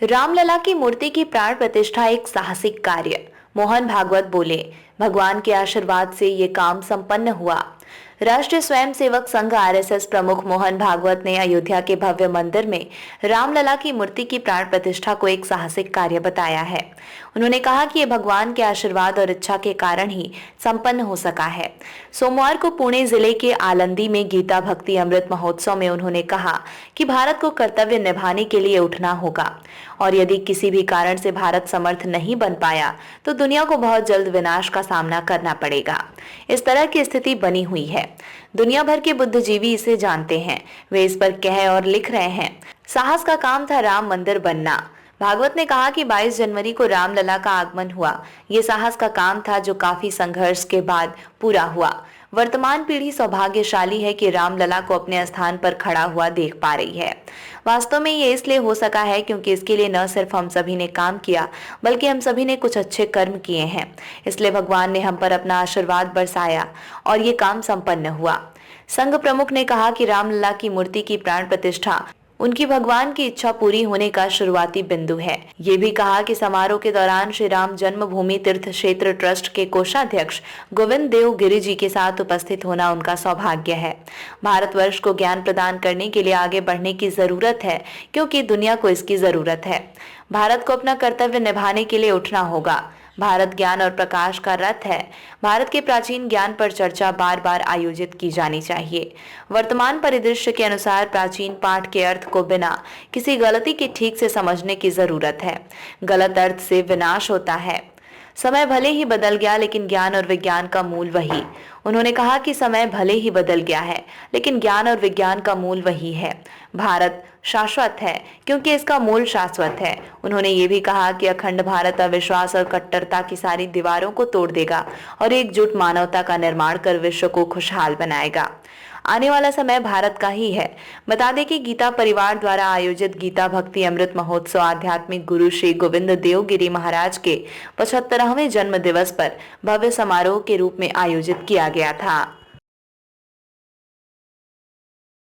रामलला की मूर्ति की प्राण प्रतिष्ठा एक साहसिक कार्य। मोहन भागवत बोले, भगवान के आशीर्वाद से ये काम संपन्न हुआ। राष्ट्रीय स्वयंसेवक संघ आरएसएस प्रमुख मोहन भागवत ने अयोध्या के भव्य मंदिर में रामलला की मूर्ति की प्राण प्रतिष्ठा को एक साहसिक कार्य बताया है। उन्होंने कहा कि ये भगवान के आशीर्वाद और इच्छा के कारण ही संपन्न हो सका है। सोमवार को पुणे जिले के आलंदी में गीता भक्ति अमृत महोत्सव में उन्होंने कहा कि भारत को कर्तव्य निभाने के लिए उठना होगा और यदि किसी भी कारण से भारत समर्थ नहीं बन पाया तो दुनिया को बहुत जल्द विनाश का सामना करना पड़ेगा। इस तरह की स्थिति बनी हुई है। दुनिया भर के बुद्धिजीवी इसे जानते हैं, वे इस पर कह और लिख रहे हैं। साहस का काम था राम मंदिर बनना। भागवत ने कहा कि 22 जनवरी को रामलला का आगमन हुआ। ये साहस का काम था जो काफी संघर्ष के बाद पूरा हुआ। वर्तमान पीढ़ी सौभाग्यशाली है कि रामलला को अपने स्थान पर खड़ा हुआ देख पा रही है। वास्तव में ये इसलिए हो सका है क्योंकि इसके लिए न सिर्फ हम सभी ने काम किया, बल्कि हम सभी ने कुछ अच्छे कर्म किए हैं। इसलिए भगवान ने हम पर अपना आशीर्वाद बरसाया और ये काम संपन्न हुआ। संघ प्रमुख ने कहा कि रामलला की मूर्ति की प्राण प्रतिष्ठा उनकी भगवान की इच्छा पूरी होने का शुरुआती बिंदु है। ये भी कहा कि समारोह के दौरान श्री राम जन्मभूमि तीर्थ क्षेत्र ट्रस्ट के कोषाध्यक्ष गोविंद देव गिरि जी के साथ उपस्थित होना उनका सौभाग्य है। भारतवर्ष को ज्ञान प्रदान करने के लिए आगे बढ़ने की जरूरत है, क्योंकि दुनिया को इसकी जरूरत है। भारत को अपना कर्तव्य निभाने के लिए उठना होगा। भारत ज्ञान और प्रकाश का रथ है। भारत के प्राचीन ज्ञान पर चर्चा बार बार आयोजित की जानी चाहिए। वर्तमान परिदृश्य के अनुसार प्राचीन पाठ के अर्थ को बिना किसी गलती के ठीक से समझने की जरूरत है। गलत अर्थ से विनाश होता है। समय भले ही बदल गया, लेकिन ज्ञान और विज्ञान का मूल वही। उन्होंने कहा कि समय भले ही बदल गया है, लेकिन ज्ञान और विज्ञान का मूल वही है। भारत शाश्वत है क्योंकि इसका मूल शाश्वत है। उन्होंने ये भी कहा कि अखंड भारत अविश्वास और कट्टरता की सारी दीवारों को तोड़ देगा और एकजुट मानवता का निर्माण कर विश्व को खुशहाल बनाएगा। आने वाला समय भारत का ही है। बता दें कि गीता परिवार द्वारा आयोजित गीता भक्ति अमृत महोत्सव आध्यात्मिक गुरु श्री गोविंद देव गिरि महाराज के 75वें जन्म दिवस पर भव्य समारोह के रूप में आयोजित किया गया था।